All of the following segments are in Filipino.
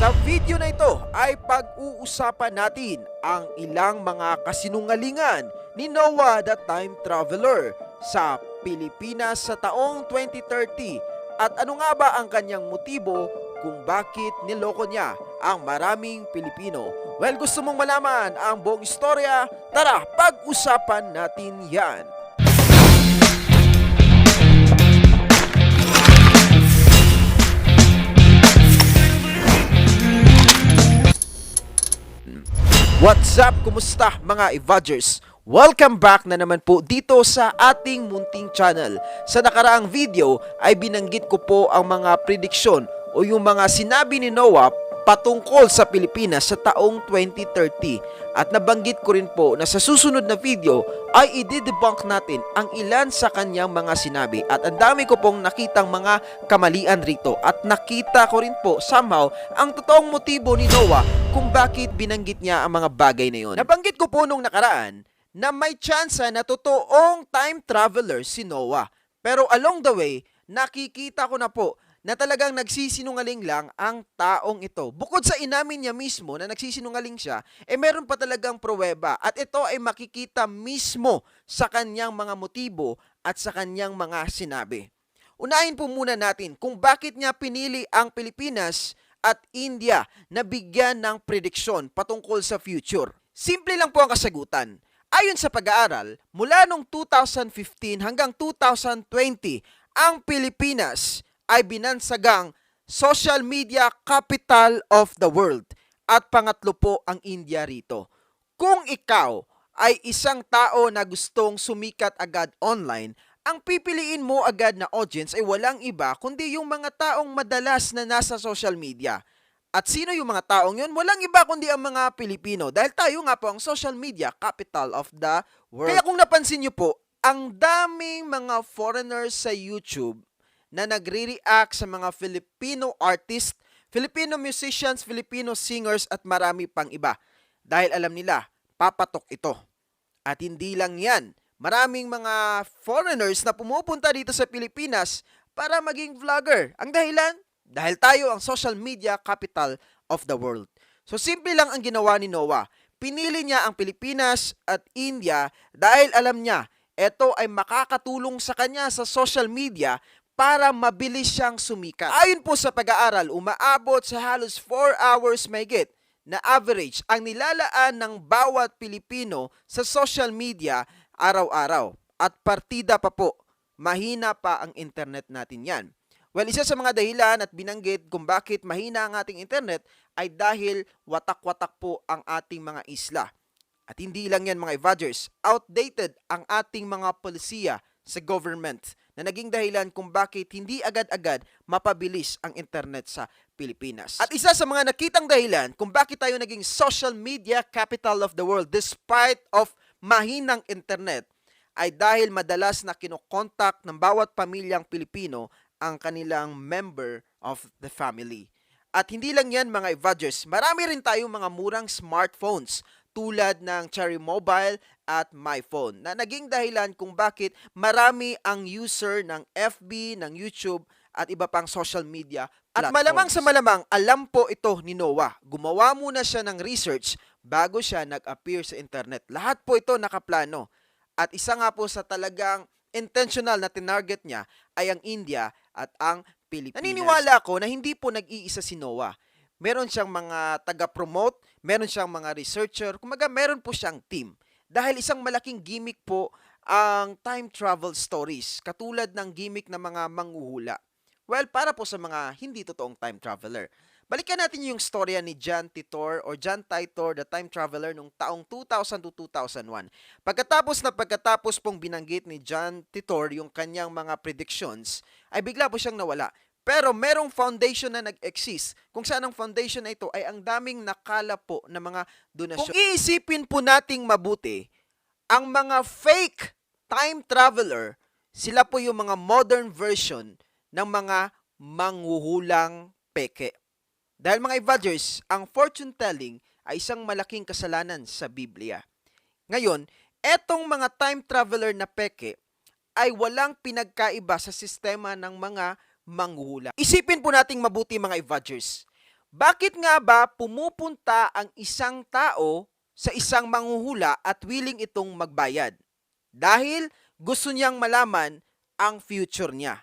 Sa video na ito ay pag-uusapan natin ang ilang mga kasinungalingan ni Noah the Time Traveler sa Pilipinas sa taong 2030 at ano nga ba ang kanyang motibo kung bakit niloko niya ang maraming Pilipino. Well, gusto mong malaman ang buong istorya? Tara, pag-usapan natin yan. What's up? Kumusta mga Evadgers? Welcome back na naman po dito sa ating munting channel. Sa nakaraang video ay binanggit ko po ang mga prediksyon o yung mga sinabi ni Noah patungkol sa Pilipinas sa taong 2030. At nabanggit ko rin po na sa susunod na video ay i-debunk natin ang ilan sa kanyang mga sinabi. At ang dami ko pong nakitang mga kamalian rito. At nakita ko rin po somehow ang totoong motibo ni Noah kung bakit binanggit niya ang mga bagay na yon. Nabanggit ko po nung nakaraan na may tsansa na totoong time traveler si Noah. Pero along the way, nakikita ko na po na talagang nagsisinungaling lang ang taong ito. Bukod sa inamin niya mismo na nagsisinungaling siya, meron pa talagang pruweba at ito ay makikita mismo sa kanyang mga motibo at sa kanyang mga sinabi. Unahin po muna natin kung bakit niya pinili ang Pilipinas at India na bigyan ng prediksyon patungkol sa future. Simple lang po ang kasagutan. Ayon sa pag-aaral, mula noong 2015 hanggang 2020, ang Pilipinas ay binansagang social media capital of the world. At pangatlo po ang India rito. Kung ikaw ay isang tao na gustong sumikat agad online, ang pipiliin mo agad na audience ay walang iba kundi yung mga taong madalas na nasa social media. At sino yung mga taong yun? Walang iba kundi ang mga Pilipino. Dahil tayo nga po ang social media capital of the world. Kaya kung napansin nyo po, ang daming mga foreigners sa YouTube na nagre-react sa mga Filipino artists, Filipino musicians, Filipino singers at marami pang iba. Dahil alam nila, papatok ito. At hindi lang yan. Maraming mga foreigners na pumupunta dito sa Pilipinas para maging vlogger. Ang dahilan? Dahil tayo ang social media capital of the world. So simple lang ang ginawa ni Noah. Pinili niya ang Pilipinas at India dahil alam niya, ito ay makakatulong sa kanya sa social media para mabilis siyang sumikat. Ayon po sa pag-aaral, umaabot sa halos 4 hours mahigit na average ang nilalaan ng bawat Pilipino sa social media araw-araw. At partida pa po, mahina pa ang internet natin yan. Well, isa sa mga dahilan at binanggit kung bakit mahina ang ating internet ay dahil watak-watak po ang ating mga isla. At hindi lang yan mga Evadgers, outdated ang ating mga polisiya sa government na naging dahilan kung bakit hindi agad-agad mapabilis ang internet sa Pilipinas. At isa sa mga nakitang dahilan kung bakit tayo naging social media capital of the world despite of mahinang internet ay dahil madalas na kinokontak ng bawat pamilyang Pilipino ang kanilang member of the family. At hindi lang yan mga Evadgers, marami rin tayong mga murang smartphones tulad ng Cherry Mobile at MyPhone na naging dahilan kung bakit marami ang user ng FB, ng YouTube at iba pang social media platforms. At malamang sa malamang, alam po ito ni Noah. Gumawa muna siya ng research bago siya nag-appear sa internet. Lahat po ito nakaplano. At isa nga po sa talagang intentional na tinarget niya ay ang India at ang Pilipinas. Naniniwala ako na hindi po nag-iisa si Noah. Meron siyang mga taga-promote, meron siyang mga researcher, kumaga meron po siyang team. Dahil isang malaking gimmick po ang time travel stories, katulad ng gimmick ng mga manghuhula. Well, para po sa mga hindi totoong time traveler. Balikan natin yung storya ni John Titor or John Titor, the time traveler, nung taong 2000 to 2001. Pagkatapos pong binanggit ni John Titor yung kanyang mga predictions, ay bigla po siyang nawala. Pero merong foundation na nag-exist. Kung saan ang foundation na ito ay ang daming nakala po na mga donasyon. Kung iisipin po nating mabuti, ang mga fake time traveler, sila po yung mga modern version ng mga manghuhulang peke. Dahil mga Evadgers, ang fortune telling ay isang malaking kasalanan sa Biblia. Ngayon, etong mga time traveler na peke ay walang pinagkaiba sa sistema ng mga manghuhula. Isipin po nating mabuti mga Evadgers. Bakit nga ba pumupunta ang isang tao sa isang manghuhula at willing itong magbayad? Dahil gusto niyang malaman ang future niya.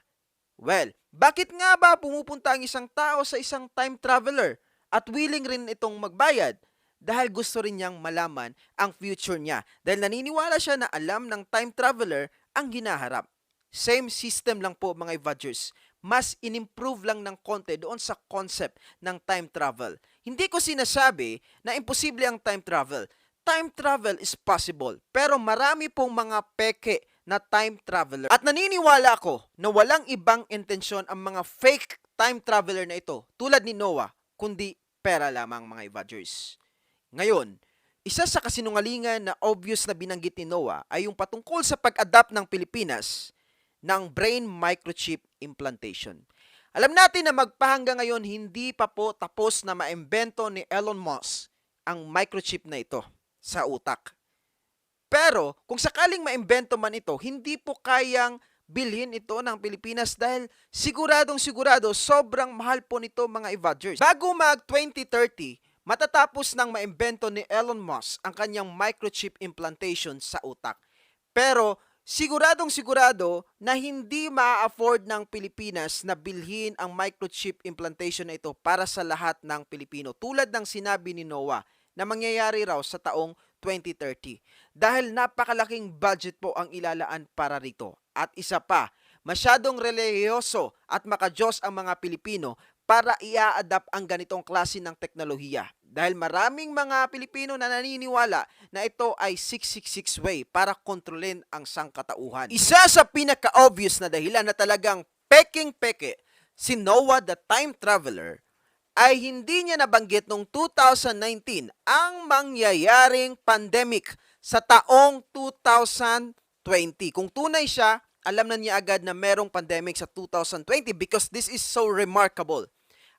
Well, bakit nga ba pumupunta ang isang tao sa isang time traveler at willing rin itong magbayad? Dahil gusto rin niyang malaman ang future niya. Dahil naniniwala siya na alam ng time traveler ang hinaharap. Same system lang po mga Evadgers. Mas inimprove lang ng konti doon sa concept ng time travel. Hindi ko sinasabi na imposible ang time travel. Time travel is possible. Pero marami pong mga peke na time traveler. At naniniwala ako na walang ibang intensyon ang mga fake time traveler na ito tulad ni Noah, kundi pera lamang mga Evadgers. Ngayon, isa sa kasinungalingan na obvious na binanggit ni Noah ay yung patungkol sa pag-adapt ng Pilipinas ng brain microchip implantation. Alam natin na magpahanggang ngayon hindi pa po tapos na maimbento ni Elon Musk ang microchip na ito sa utak. Pero kung sakaling maimbento man ito, hindi po kayang bilhin ito ng Pilipinas dahil siguradong sobrang mahal po nito mga Evadgers. Bago mag 2030, matatapos nang maimbento ni Elon Musk ang kanyang microchip implantation sa utak. Pero sigurado na hindi ma-afford ng Pilipinas na bilhin ang microchip implantation na ito para sa lahat ng Pilipino. Tulad ng sinabi ni Noah na mangyayari raw sa taong 2030. Dahil napakalaking budget po ang ilalaan para rito. At isa pa, masyadong relihiyoso at makadiyos ang mga Pilipino para i-adapt ang ganitong klase ng teknolohiya. Dahil maraming mga Pilipino na naniniwala na ito ay 666 way para kontrolin ang sangkatauhan. Isa sa pinaka-obvious na dahilan na talagang peking-peke si Noah the Time Traveler ay hindi niya nabanggit noong 2019 ang mangyayaring pandemic sa taong 2020. Kung tunay siya, alam na niya agad na merong pandemic sa 2020 because this is so remarkable.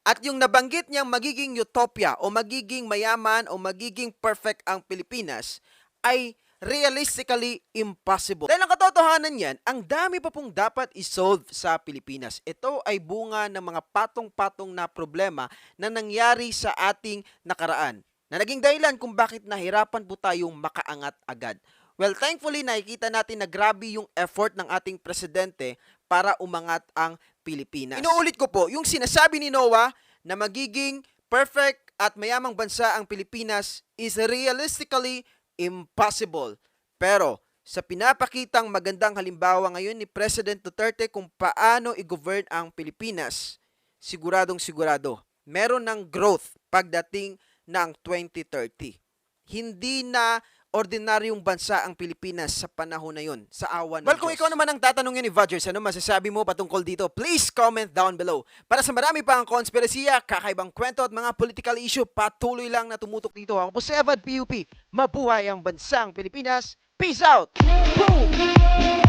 At yung nabanggit niyang magiging utopia o magiging mayaman o magiging perfect ang Pilipinas ay realistically impossible. Dahil ang katotohanan yan, ang dami pa pong dapat isolve sa Pilipinas. Ito ay bunga ng mga patong-patong na problema na nangyari sa ating nakaraan, na naging dahilan kung bakit nahirapan po tayong makaangat agad. Well, thankfully, nakikita natin na grabe yung effort ng ating presidente para umangat ang Pilipinas. Inuulit ko po, yung sinasabi ni Noah na magiging perfect at mayamang bansa ang Pilipinas is realistically impossible. Pero sa pinapakitang magandang halimbawa ngayon ni President Duterte kung paano i-govern ang Pilipinas, siguradong meron ng growth pagdating ng 2030. Hindi na ordinaryong bansa ang Pilipinas sa panahon na yun, sa awan ng Well, kung Diyos. ikaw naman ang tatanungin ni Evadgers, ano masasabi mo patungkol dito? Please comment down below. Para sa marami pang konspirasiya, kakaibang kwento at mga political issue, patuloy lang na tumutok dito. Ako po si Evad PUP. Mabuhay ang bansang Pilipinas. Peace out! Boom!